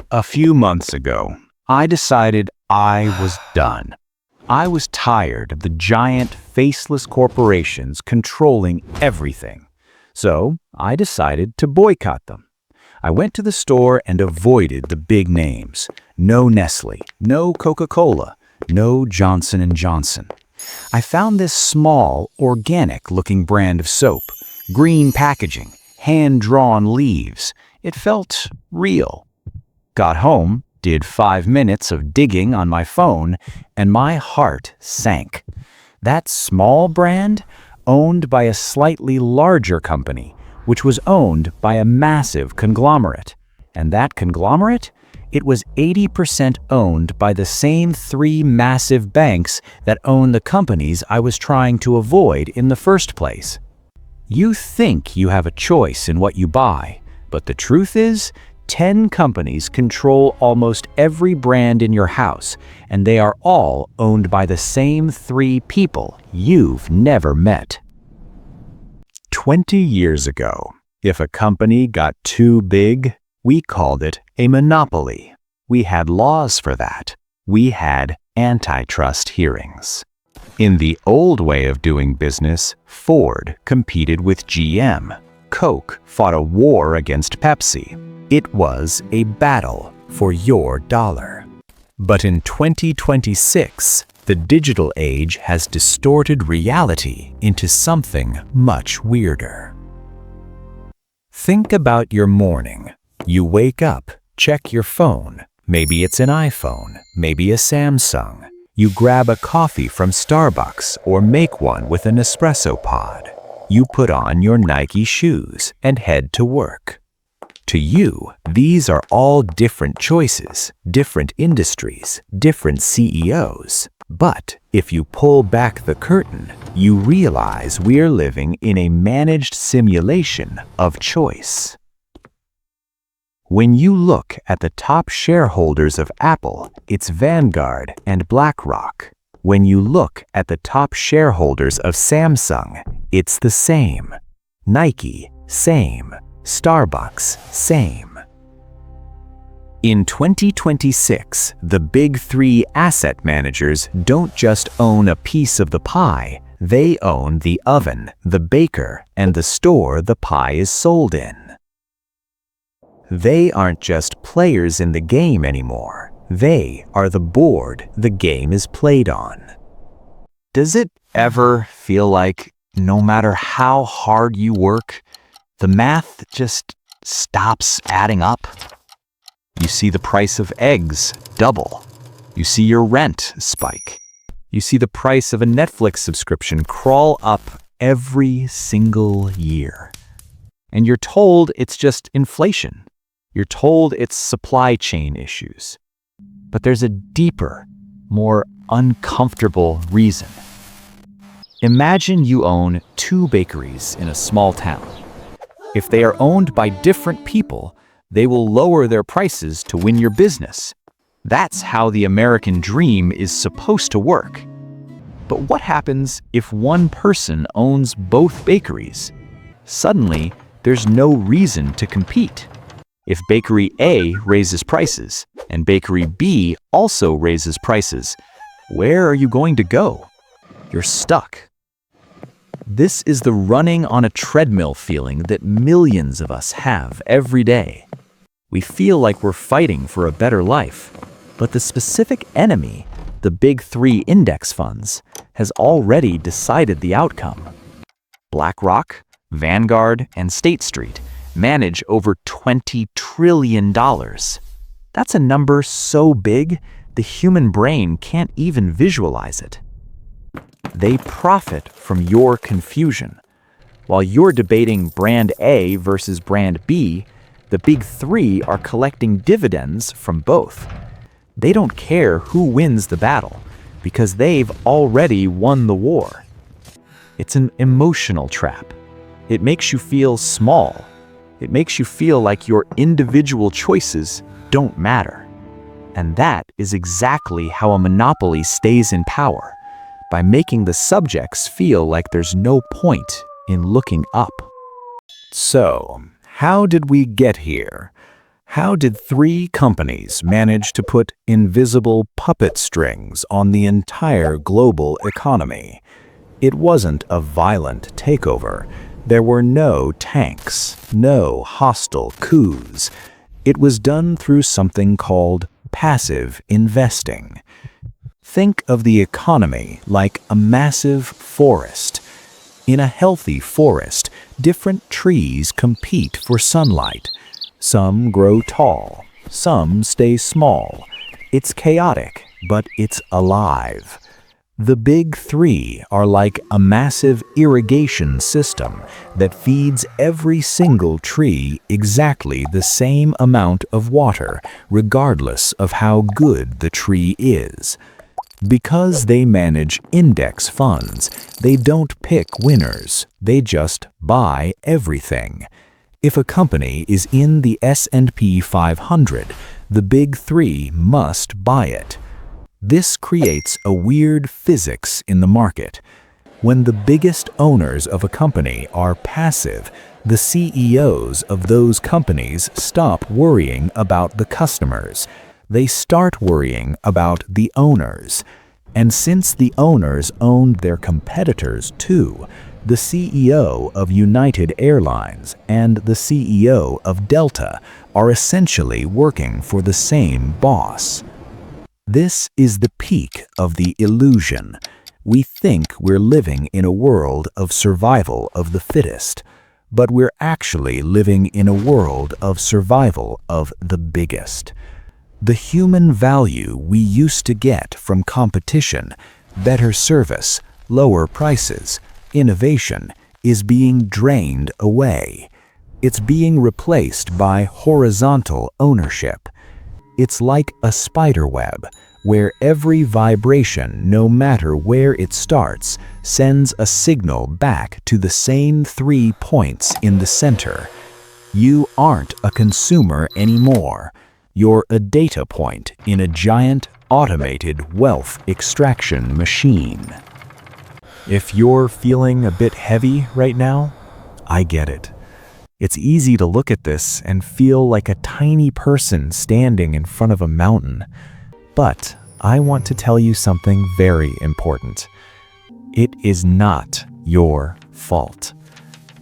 A few months ago, I decided I was done. I was tired of the giant, faceless corporations controlling everything. So I decided to boycott them. I went to the store and avoided the big names. No Nestle, no Coca-Cola, no Johnson & Johnson. I found this small, organic-looking brand of soap. Green packaging, hand-drawn leaves. It felt real. Got home, did 5 minutes of digging on my phone, and my heart sank. That small brand, owned by a slightly larger company, which was owned by a massive conglomerate. And that conglomerate? It was 80% owned by the same 3 massive banks that own the companies I was trying to avoid in the first place. You think you have a choice in what you buy, but the truth is, 10 companies control almost every brand in your house, and they are all owned by the same 3 people you've never met. 20 years ago, if a company got too big, we called it a monopoly. We had laws for that. We had antitrust hearings. In the old way of doing business, Ford competed with GM. Coke fought a war against Pepsi. It was a battle for your dollar. But in 2026, the digital age has distorted reality into something much weirder. Think about your morning. You wake up, check your phone. Maybe it's an iPhone, maybe a Samsung. You grab a coffee from Starbucks or make one with an espresso pod. You put on your Nike shoes and head to work. To you, these are all different choices, different industries, different CEOs. But if you pull back the curtain, you realize we're living in a managed simulation of choice. When you look at the top shareholders of Apple, it's Vanguard and BlackRock. When you look at the top shareholders of Samsung, it's the same. Nike, same. Starbucks, same. In 2026, the big 3 asset managers don't just own a piece of the pie, they own the oven, the baker, and the store the pie is sold in. They aren't just players in the game anymore. They are the board the game is played on. Does it ever feel like no matter how hard you work, the math just stops adding up? You see the price of eggs double. You see your rent spike. You see the price of a Netflix subscription crawl up every single year. And you're told it's just inflation. You're told it's supply chain issues. But there's a deeper, more uncomfortable reason. Imagine you own 2 bakeries in a small town. If they are owned by different people, they will lower their prices to win your business. That's how the American dream is supposed to work. But what happens if one person owns both bakeries? Suddenly, there's no reason to compete. If Bakery A raises prices and Bakery B also raises prices, where are you going to go? You're stuck. This is the running on a treadmill feeling that millions of us have every day. We feel like we're fighting for a better life, but the specific enemy, the big 3 index funds, has already decided the outcome. BlackRock, Vanguard, and State Street manage over $20 trillion. That's a number so big, the human brain can't even visualize it. They profit from your confusion. While you're debating brand A versus brand B, the big 3 are collecting dividends from both. They don't care who wins the battle, because they've already won the war. It's an emotional trap. It makes you feel small. It makes you feel like your individual choices don't matter. And that is exactly how a monopoly stays in power, by making the subjects feel like there's no point in looking up. So, how did we get here? How did three companies manage to put invisible puppet strings on the entire global economy? It wasn't a violent takeover. There were no tanks, no hostile coups. It was done through something called passive investing. Think of the economy like a massive forest. In a healthy forest, different trees compete for sunlight. Some grow tall, some stay small. It's chaotic, but it's alive. The big three are like a massive irrigation system that feeds every single tree exactly the same amount of water, regardless of how good the tree is. Because they manage index funds, they don't pick winners, they just buy everything. If a company is in the S&P 500, the big three must buy it. This creates a weird physics in the market. When the biggest owners of a company are passive, the CEOs of those companies stop worrying about the customers. They start worrying about the owners. And since the owners owned their competitors too, the CEO of United Airlines and the CEO of Delta are essentially working for the same boss. This is the peak of the illusion. We think we're living in a world of survival of the fittest, but we're actually living in a world of survival of the biggest. The human value we used to get from competition, better service, lower prices, innovation, is being drained away. It's being replaced by horizontal ownership. It's like a spider web, where every vibration, no matter where it starts, sends a signal back to the same 3 points in the center. You aren't a consumer anymore. You're a data point in a giant, automated wealth extraction machine. If you're feeling a bit heavy right now, I get it. It's easy to look at this and feel like a tiny person standing in front of a mountain. But I want to tell you something very important. It is not your fault.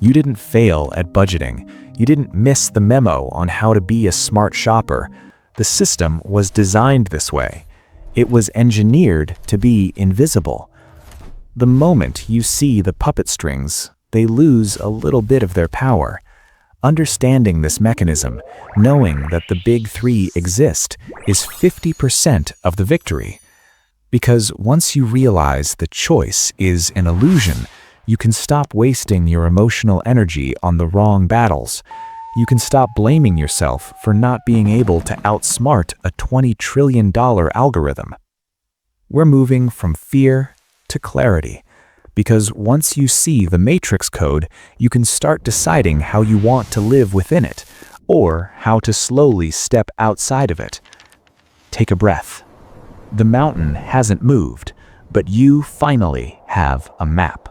You didn't fail at budgeting. You didn't miss the memo on how to be a smart shopper. The system was designed this way. It was engineered to be invisible. The moment you see the puppet strings, they lose a little bit of their power. Understanding this mechanism, knowing that the big three exist, is 50% of the victory. Because once you realize the choice is an illusion, you can stop wasting your emotional energy on the wrong battles. You can stop blaming yourself for not being able to outsmart a $20 trillion algorithm. We're moving from fear to clarity. Because once you see the matrix code, you can start deciding how you want to live within it, or how to slowly step outside of it. Take a breath. The mountain hasn't moved, but you finally have a map.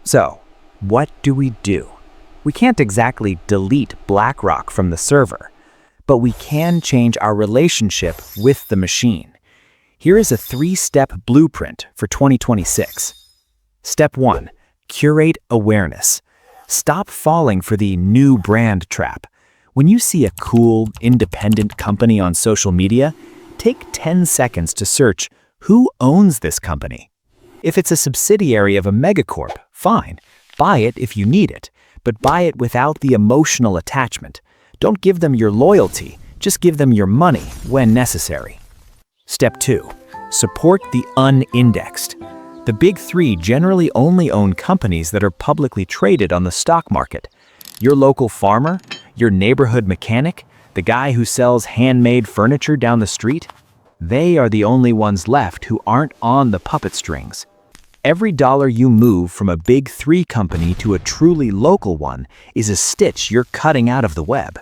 So, what do? We can't exactly delete BlackRock from the server, but we can change our relationship with the machine. Here is a 3-step blueprint for 2026. Step 1. Curate awareness. Stop falling for the new brand trap. When you see a cool, independent company on social media, take 10 seconds to search who owns this company. If it's a subsidiary of a megacorp, fine. Buy it if you need it, but buy it without the emotional attachment. Don't give them your loyalty, just give them your money when necessary. Step 2. Support the unindexed. The big three generally only own companies that are publicly traded on the stock market. Your local farmer, your neighborhood mechanic, the guy who sells handmade furniture down the street, they are the only ones left who aren't on the puppet strings. Every dollar you move from a big three company to a truly local one is a stitch you're cutting out of the web.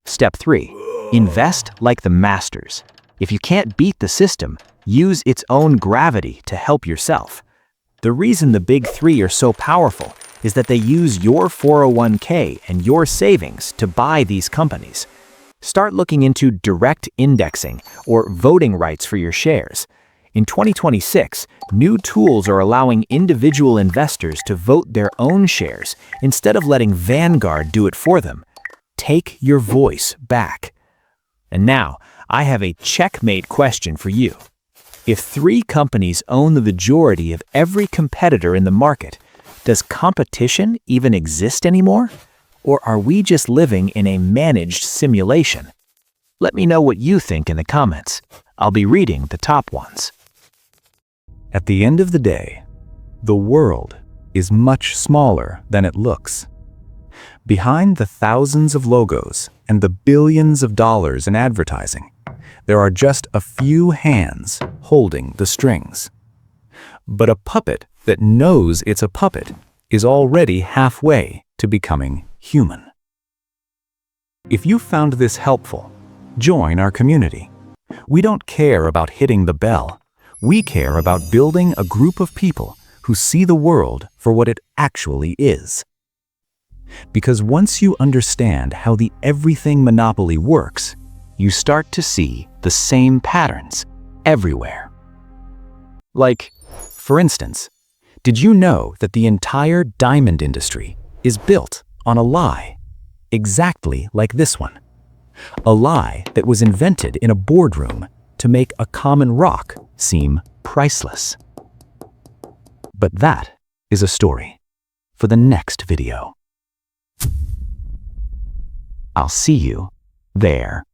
Step 3. Invest like the masters. If you can't beat the system, use its own gravity to help yourself. The reason the big three are so powerful is that they use your 401k and your savings to buy these companies. Start looking into direct indexing or voting rights for your shares. In 2026, new tools are allowing individual investors to vote their own shares instead of letting Vanguard do it for them. Take your voice back. And now, I have a checkmate question for you. If 3 companies own the majority of every competitor in the market, does competition even exist anymore? Or are we just living in a managed simulation? Let me know what you think in the comments. I'll be reading the top ones. At the end of the day, the world is much smaller than it looks. Behind the thousands of logos and the billions of dollars in advertising, there are just a few hands holding the strings. But a puppet that knows it's a puppet is already halfway to becoming human. If you found this helpful, join our community. We don't care about hitting the bell. We care about building a group of people who see the world for what it actually is. Because once you understand how the everything monopoly works, you start to see the same patterns everywhere. Like, for instance, did you know that the entire diamond industry is built on a lie, exactly like this one? A lie that was invented in a boardroom to make a common rock seem priceless. But that is a story for the next video. I'll see you there.